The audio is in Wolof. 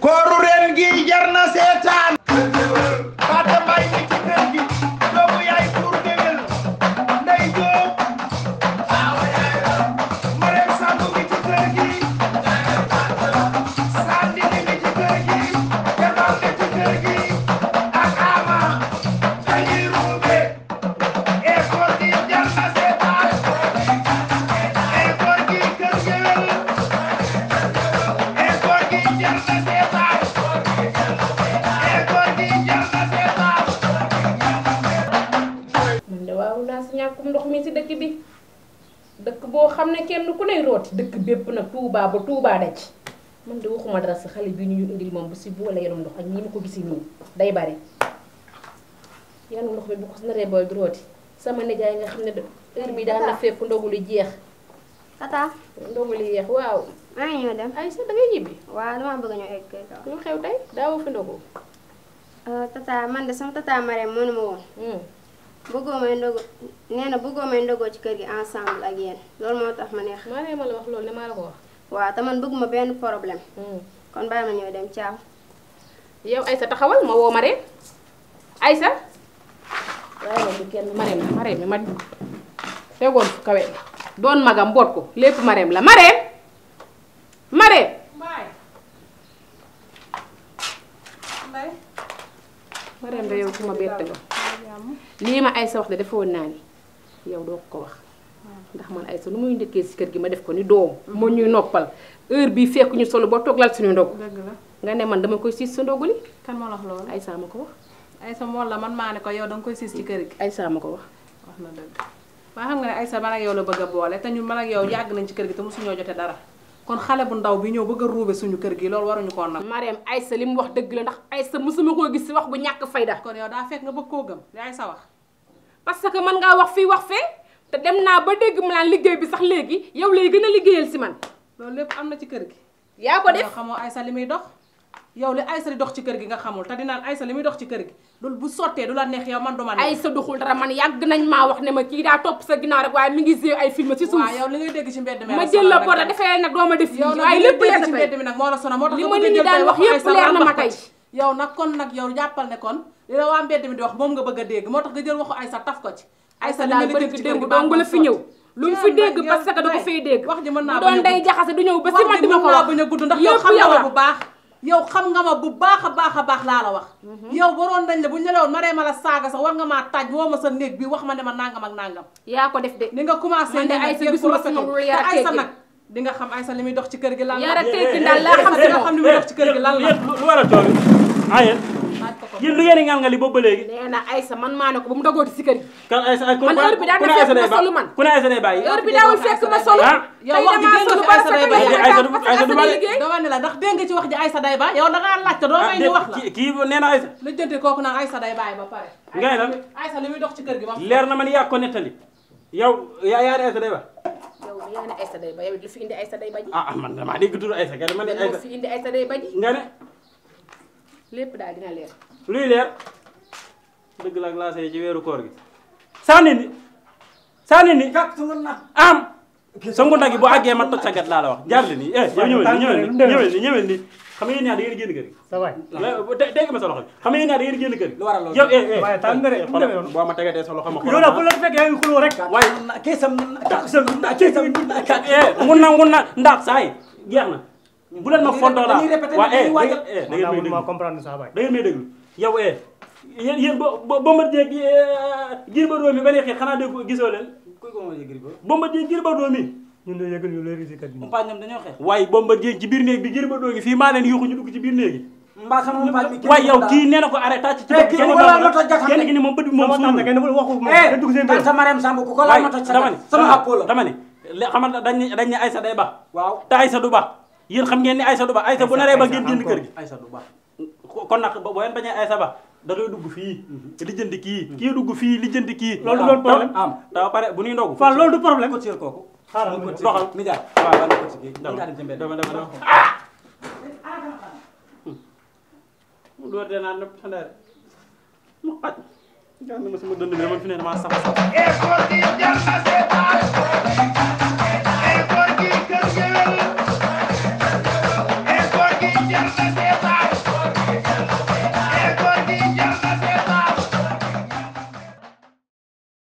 kooru ren gi jar na seetaan Fatou Mbaye mi ci kër gi doomu yaay pour géwél Ndey Jóob Marème Samb mi ci kër gi Sandini mi ci kër gi Jamal mi ci kër gi ak Ama dañuy ruube e koor gi jar na seetaan e koor gi kër géwél e koor gi jar na seetaan waaw naa si ñàkkum ndox mi si dëkk bi dëkk boo xam ne kenn ku ne rooti dëkk bépp nag Touba ba Touba daj man de waxuma dara sa xale bi ñu indil moom bu si boole yanum ndox ak ñi ma ko gisi nii day bari yanum ndox bi bu ko naree booy du rooti sama nijaay nga xam ne heure bi daan na fekk ndogu li jeex tata ndogu li jeex waaw maa ngi ñëw dem ay sa da ngay ñibbi waaw dama bëgg ñëw egg kay kaw lu xew tey daawoo fi ndogu tata man de sama tata Marème moo ne ma woon bëggoo may ndogu nee na bëggoo may ndogoo ci kër gi ensemble ak yéen loolu moo tax ma neex Marème ma la wax loolu ne maa la ko wax waaw te man bëgguma benn problème kon bàyyi ma ñëw dem caaw yow Aïssa taxawal ma woo Marème Aïssa waaye moom du kenn Marème mi ma tegoon fu kawe doon magam boot ko lépp Marème la Marème Marème da yow ku ma bett nga lii ma Aïssa wax de dafa woon naa ni yow doo ko wax ndax man Aïssa lu muy njëkkee si kër gi ma def ko ni doom moo ñuy noppal heure bii fekk ñu solo ba toog lal suñu ndog dëgg la nga ne man dama koy siis sa ndogu li kan moo la wax loolu Aïssa ma ko wax Aïssa moo la man maa ne ko yow danga koy siis ci kër gi Aïssa ma ko wax wax na dëgg waa xam nga ne Aïssa man ak yow la bëgg a boole te ñun man ak yow yàgg nañ ci kër gi te mosuñoo jote dara kon xale bu ndaw bi ñëw bëgg a ruube suñu kër gi loolu waruñu koo nag Marème Aïssa li mu wax dëgg la ndax Aïssa mosuma koo gis si wax bu ñàkk fayda kon yow daa fekk nga bëgg koo gëm li Aïssa wax parce que man ngaa wax fii wax fee te dem naa ba dégg mu naan liggéey bi sax léegi yow lay gën a liggéeyal si man loolu lépp am na ci kër gi yaa ko def yow xamoo Aïssa li muy dox yow li Aïssa di dox ci kër gi nga xamul te dinaan Aïssa li muy dox ci kër gi loolu bu sottee du la neex yow man du ma neex Aïssa doxul dara man yàgg nañ maa wax ne ma kii daa topp sa ginnaaw rek waaye mi ngi ay film ci suuf waaw yow li ngay dégg ci mbedd mi ma jël la porte defee nag doo ma def yow waaye lépp leer na ci mbedd mi nag moo la sonal moo tax li ma nit ñi daan wax yépp leer na ma tey yow nag kon nag yow jàppal ne kon li la waa mbedd mi di wax moom nga bëgg a dégg moo tax nga jël waxu Aïssa taf ko ci Aïssa daal bari fi dégg dong la fi ñëw lu mu fi dégg parce que da ko fay dégg wax ji mën naa doon day jaxase du ñëw ba si man di ma ko wax bañ a gudd ndax yow xam nga ma bu baax yow xam nga ma bu baax a baax laa la wax yow waroon nañ la bu ñu la woon Marème la saaga sax war nga maa taaj woo ma sa néeg bi wax ma ne ma nangam ak nangam yaa ko def de ni nga commencé man de Aïssa gisuma sama lu yar ak Aïssa nag di nga xam Aïssa li muy dox ci kër gi lan la yar ak tekki daal laa xam si moom li muy dox ci kër gi lan la lu war a tool yéen lu ngeen di ngal ngali boobu ba léegi nee na Aïssa man maa ne ko ba mu dagooti si kër gi kan Aïssa ay man heure bi daan na fekk ma solu man ku ne Aïssa day bàyyi heure bi daawul fekk ma solu yow wax ji dégg nga Aïssa day bàyyi Aïssa du bàyyi dama ne la ndax dégg nga ci wax ji Aïssa day bàyyi yow da ngaa laajte doo may ñu wax la kii nee na Aïssa lu jënte kooku naan Aïssa day bàyyi ba pare ngay lan Aïssa li muy dox ci kër gi ba leer na man yaa ko nettali yow yaa ne Aïssa day ba yow yaa ne Aïssa day ba yow lu fi indi Aïssa day baji man damaa dégg tur Aïssa kay man moo fi indi Aïssa day baji nga ne lépp daal dina leer luy leer dëgg la glace yi ci weeru koor gi sànni ni am songu nag yi bu àggee ma toj sa gat laa la wax jaar ni yow ñëwel ni xam nga yéen ñaar da ngeen génn kër gi sa waay dégg ma sa loxo xam nga yéen ñaar da ngeen génn kër gi lu waral loolu yow waaye tàng nga de boo ma tegatee sa loxo ma xool yow la bu la fekk yaa ngi xuloo rek waaye ngun na ndax saay jeex na bu leen ma fontoo la waa da ngeen may comprendre sa waay da ngeen may déglu yow yéen Bombardier Gris Bordeaux mi ba ne xeex xanaa dégg gisoo leen Bombardier Gris Bordeaux mi ñun de yëgal ñu leer ci kat bi dañoo xeex waaye Bombardier ci biir néeg bi Gris Bordeaux gi fii maa leen yuuxu ñu dugg ci biir néeg gi mbaa sama waaye yow kii nee na ko arrêté tàcc ci kenn gi ni moom bët bi moom suul kenn waxu ma dugg seen sa Marème Samb ku ko la ma toj dama ne sama appoo la dama ne xamal dañ ne Aïssa day ba waaw te Aïssa du ba yéen xam ngeen ni Aïssa du ba Aïssa bu naree ba ngeen génn kër gi Aïssa du ba kon nag boo leen bañee Aïssa ba da ngay dugg fii lijjanti kii dugg fii lijjanti kii loolu du doon problème am da pare bu ñuy ndogu fa loolu du problème ko ci kooku xaaral doxal mi jaar waaw wala ko ci dama mu door de naan nëpp xanaa mu xaj jàng ma sama dënd bi man fi ne damaa sax Kër Géwél